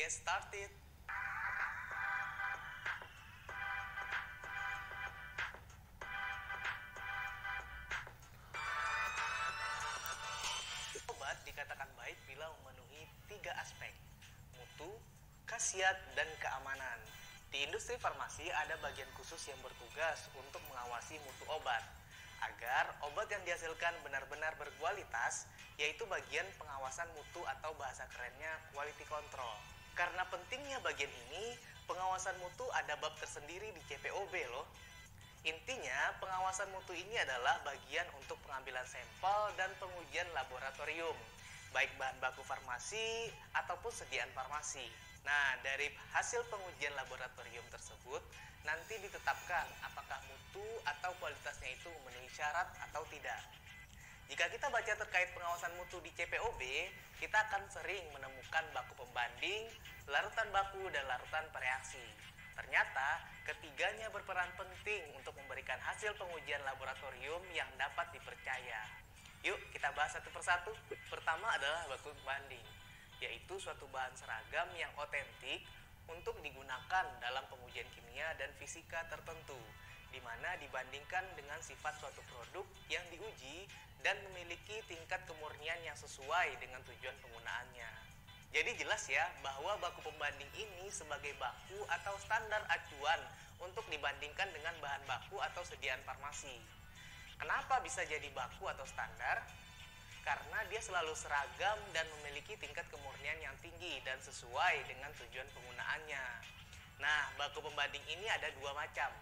get started. Obat dikatakan baik bila memenuhi 3 aspek: mutu, khasiat, dan keamanan. Di industri farmasi ada bagian khusus yang bertugas untuk mengawasi mutu obat agar obat yang dihasilkan benar-benar berkualitas, yaitu bagian pengawasan mutu atau bahasa kerennya quality control. Karena pentingnya bagian ini, pengawasan mutu ada bab tersendiri di CPOB loh. Intinya, pengawasan mutu ini adalah bagian untuk pengambilan sampel dan pengujian laboratorium, baik bahan baku farmasi ataupun sediaan farmasi. Nah, dari hasil pengujian laboratorium tersebut, nanti ditetapkan apakah mutu atau kualitasnya itu memenuhi syarat atau tidak. Jika kita baca terkait pengawasan mutu di CPOB, kita akan sering menemukan baku pembanding, larutan baku, dan larutan pereaksi. Ternyata, ketiganya berperan penting untuk memberikan hasil pengujian laboratorium yang dapat dipercaya. Yuk, kita bahas satu persatu. Pertama adalah baku pembanding, yaitu suatu bahan seragam yang otentik untuk digunakan dalam pengujian kimia dan fisika tertentu, di mana dibandingkan dengan sifat suatu produk yang diuji dan memiliki tingkat kemurnian yang sesuai dengan tujuan penggunaannya. Jadi jelas ya bahwa baku pembanding ini sebagai baku atau standar acuan untuk dibandingkan dengan bahan baku atau sediaan farmasi. Kenapa bisa jadi baku atau standar? Karena dia selalu seragam dan memiliki tingkat kemurnian yang tinggi dan sesuai dengan tujuan penggunaannya. Nah, baku pembanding ini ada dua macam,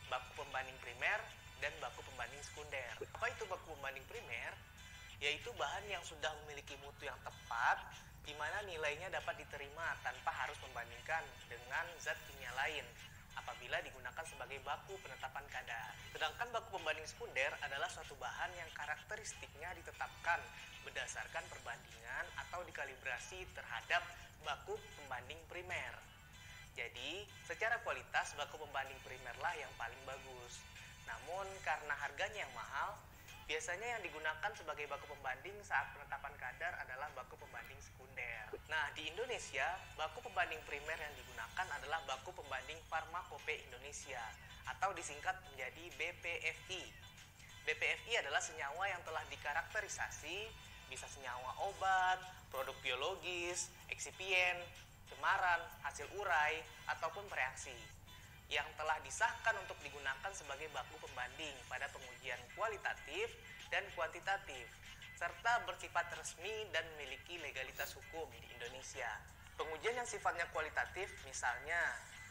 baku pembanding primer dan baku pembanding sekunder. Apa itu baku pembanding primer? Yaitu bahan yang sudah memiliki mutu yang tepat, di mana nilainya dapat diterima tanpa harus membandingkan dengan zat kimia lain apabila digunakan sebagai baku penetapan kadar. Sedangkan baku pembanding sekunder adalah suatu bahan yang karakteristiknya ditetapkan berdasarkan perbandingan atau dikalibrasi terhadap baku pembanding primer. Jadi, secara kualitas baku pembanding primer lah yang paling bagus. Namun, karena harganya yang mahal, biasanya yang digunakan sebagai baku pembanding saat penetapan kadar adalah baku pembanding sekunder. Nah, di Indonesia, baku pembanding primer yang digunakan adalah baku pembanding Farmakope Indonesia atau disingkat menjadi BPFI. BPFI adalah senyawa yang telah dikarakterisasi, bisa senyawa obat, produk biologis, eksipien, cemaran, hasil urai, ataupun bereaksi, yang telah disahkan untuk digunakan sebagai baku pembanding pada pengujian kualitatif dan kuantitatif, serta bersifat resmi dan memiliki legalitas hukum di Indonesia. Pengujian yang sifatnya kualitatif misalnya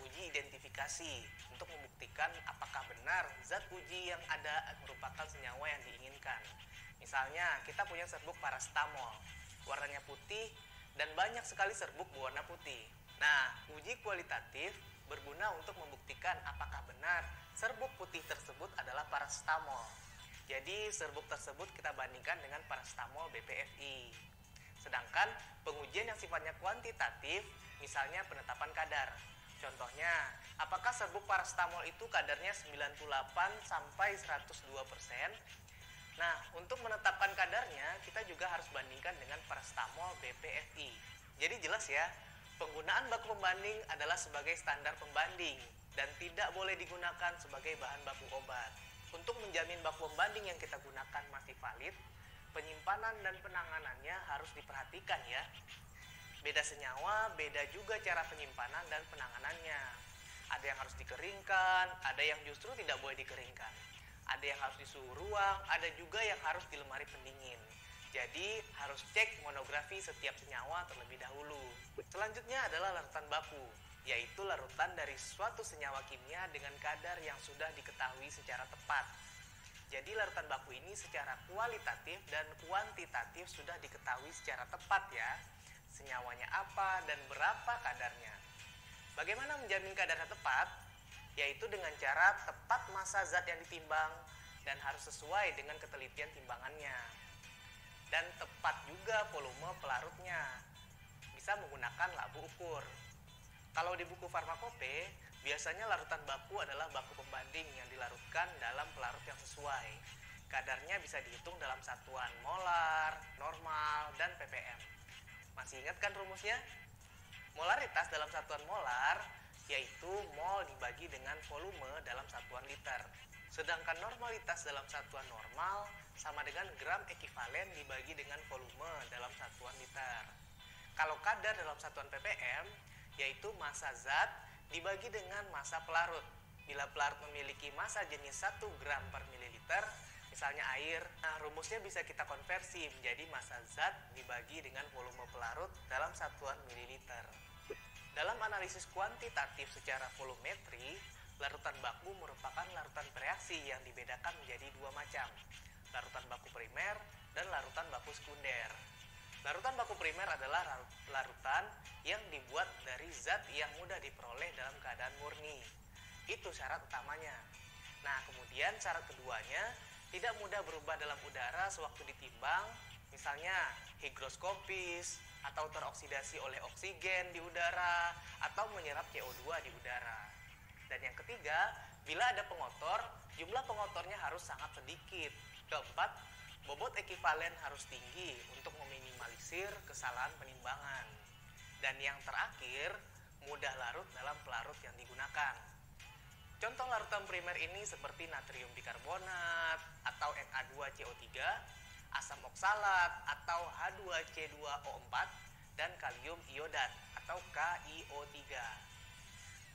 uji identifikasi untuk membuktikan apakah benar zat uji yang ada merupakan senyawa yang diinginkan. Misalnya kita punya serbuk paracetamol, warnanya putih dan banyak sekali serbuk berwarna putih. Nah, uji kualitatif berguna untuk membuktikan apakah benar serbuk putih tersebut adalah paracetamol. Jadi serbuk tersebut kita bandingkan dengan paracetamol BPFI. Sedangkan pengujian yang sifatnya kuantitatif, misalnya penetapan kadar. Contohnya, apakah serbuk paracetamol itu kadarnya 98 sampai 102%? Nah, untuk menetapkan kadarnya, kita juga harus bandingkan dengan paracetamol BPFI. Jadi jelas ya, penggunaan baku pembanding adalah sebagai standar pembanding dan tidak boleh digunakan sebagai bahan baku obat. Untuk menjamin baku pembanding yang kita gunakan masih valid, penyimpanan dan penanganannya harus diperhatikan ya. Beda senyawa, beda juga cara penyimpanan dan penanganannya. Ada yang harus dikeringkan, ada yang justru tidak boleh dikeringkan. Ada yang harus di suhu ruang, ada juga yang harus di lemari pendingin. Jadi harus cek monografi setiap senyawa terlebih dahulu. Selanjutnya adalah larutan baku, yaitu larutan dari suatu senyawa kimia dengan kadar yang sudah diketahui secara tepat. Jadi larutan baku ini secara kualitatif dan kuantitatif sudah diketahui secara tepat ya. Senyawanya apa dan berapa kadarnya. Bagaimana menjamin kadarnya tepat? Yaitu dengan cara tepat massa zat yang ditimbang dan harus sesuai dengan ketelitian timbangannya. Dan tepat juga volume pelarutnya. Bisa menggunakan labu ukur. Kalau di buku Farmakope, biasanya larutan baku adalah baku pembanding yang dilarutkan dalam pelarut yang sesuai. Kadarnya bisa dihitung dalam satuan molar, normal, dan ppm. Masih ingat kan rumusnya? Molaritas dalam satuan molar yaitu mol dibagi dengan volume dalam satuan liter. Sedangkan normalitas dalam satuan normal sama dengan gram ekivalen dibagi dengan volume dalam satuan liter. Kalau kadar dalam satuan ppm yaitu massa zat dibagi dengan massa pelarut. Bila pelarut memiliki massa jenis 1 gram per mililiter, misalnya air, nah rumusnya bisa kita konversi menjadi massa zat dibagi dengan volume pelarut dalam satuan mililiter. Dalam analisis kuantitatif secara volumetri, larutan baku merupakan larutan bereaksi yang dibedakan menjadi dua macam, larutan baku primer dan larutan baku sekunder. Larutan baku primer adalah larutan yang dibuat dari zat yang mudah diperoleh dalam keadaan murni. Itu syarat utamanya. Nah, kemudian syarat keduanya tidak mudah berubah dalam udara sewaktu ditimbang, misalnya higroskopis atau teroksidasi oleh oksigen di udara atau menyerap CO2 di udara. Dan yang ketiga, bila ada pengotor, jumlah pengotornya harus sangat sedikit. Keempat, bobot ekivalen harus tinggi untuk meminimalisir kesalahan penimbangan. Dan yang terakhir, mudah larut dalam pelarut yang digunakan. Contoh larutan primer ini seperti natrium bikarbonat atau Na2CO3, asam oksalat atau H2C2O4, dan kalium iodat atau KiO3.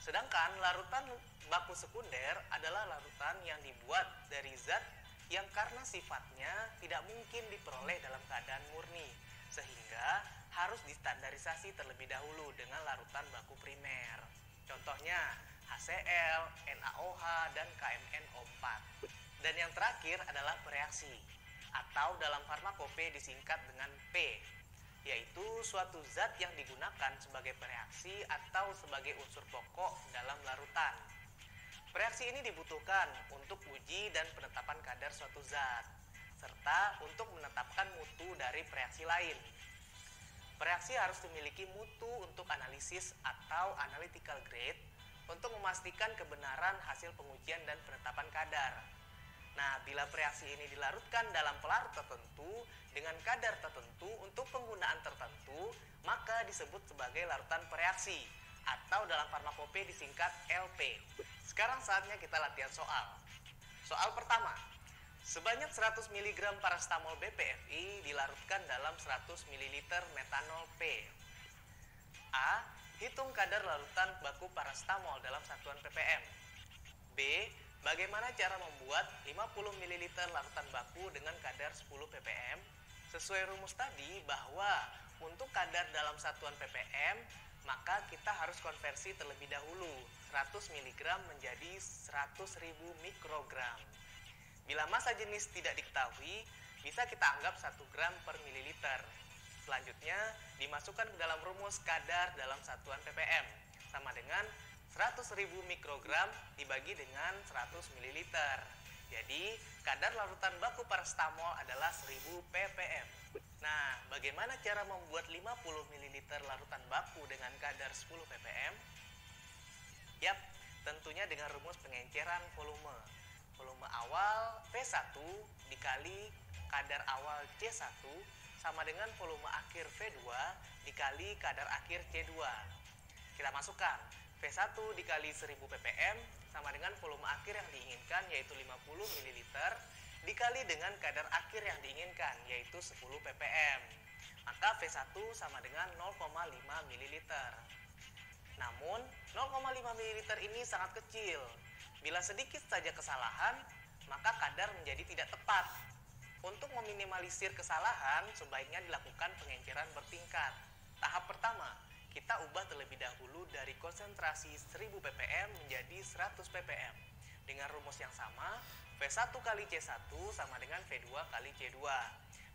Sedangkan larutan baku sekunder adalah larutan yang dibuat dari zat yang karena sifatnya tidak mungkin diperoleh dalam keadaan murni, sehingga harus distandarisasi terlebih dahulu dengan larutan baku primer. Contohnya HCl, NaOH, dan KMnO4. Dan yang terakhir adalah bereaksi, atau dalam farmakope disingkat dengan P, yaitu suatu zat yang digunakan sebagai bereaksi atau sebagai unsur pokok dalam larutan. Reaksi ini dibutuhkan untuk uji dan penetapan kadar suatu zat, serta untuk menetapkan mutu dari reaksi lain. Reaksi harus memiliki mutu untuk analisis atau analytical grade untuk memastikan kebenaran hasil pengujian dan penetapan kadar. Nah, bila reaksi ini dilarutkan dalam pelarut tertentu dengan kadar tertentu untuk penggunaan tertentu, maka disebut sebagai larutan bereaksi atau dalam farmakope disingkat LP. Sekarang saatnya kita latihan soal. Soal pertama, sebanyak 100 mg paracetamol BPFI dilarutkan dalam 100 ml metanol P. A. Hitung kadar larutan baku paracetamol dalam satuan ppm. B. Bagaimana cara membuat 50 ml larutan baku dengan kadar 10 ppm? Sesuai rumus tadi bahwa untuk kadar dalam satuan ppm, maka kita harus konversi terlebih dahulu 100 mg menjadi 100.000 mikrogram. Bila massa jenis tidak diketahui, bisa kita anggap 1 gram per mililiter. Selanjutnya, dimasukkan ke dalam rumus kadar dalam satuan ppm, sama dengan 100.000 mikrogram dibagi dengan 100 ml. Jadi, kadar larutan baku paracetamol adalah 1000 ppm. Nah, bagaimana cara membuat 50 ml larutan baku dengan kadar 10 ppm? Yap, tentunya dengan rumus pengenceran volume. Volume awal V1 dikali kadar awal C1 sama dengan volume akhir V2 dikali kadar akhir C2. Kita masukkan V1 dikali 1000 ppm sama dengan volume akhir yang diinginkan yaitu 50 ml dikali dengan kadar akhir yang diinginkan yaitu 10 ppm. Maka V1 sama dengan 0,5 ml. Namun 0,5 ml ini sangat kecil. Bila sedikit saja kesalahan, maka kadar menjadi tidak tepat. Untuk meminimalisir kesalahan, sebaiknya dilakukan pengenceran bertingkat. Tahap pertama, kita ubah terlebih dahulu dari konsentrasi 1000 ppm menjadi 100 ppm. Dengan rumus yang sama, V1 kali C1 sama dengan V2 kali C2.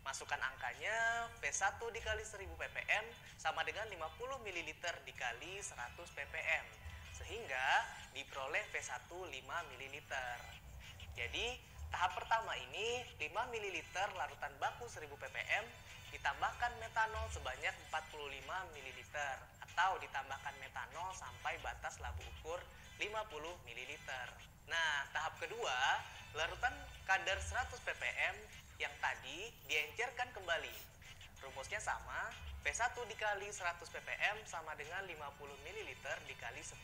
Masukkan angkanya, V1 dikali 1000 ppm sama dengan 50 ml dikali 100 ppm. Sehingga diperoleh V1 5 ml. Jadi, tahap pertama ini 5 ml larutan baku 1000 ppm ditambahkan metanol sebanyak 45 ml atau ditambahkan metanol sampai batas labu ukur 50 ml. Nah, tahap kedua, larutan kadar 100 ppm yang tadi diencerkan kembali. Rumusnya sama, P1 dikali 100 ppm sama dengan 50 ml dikali 10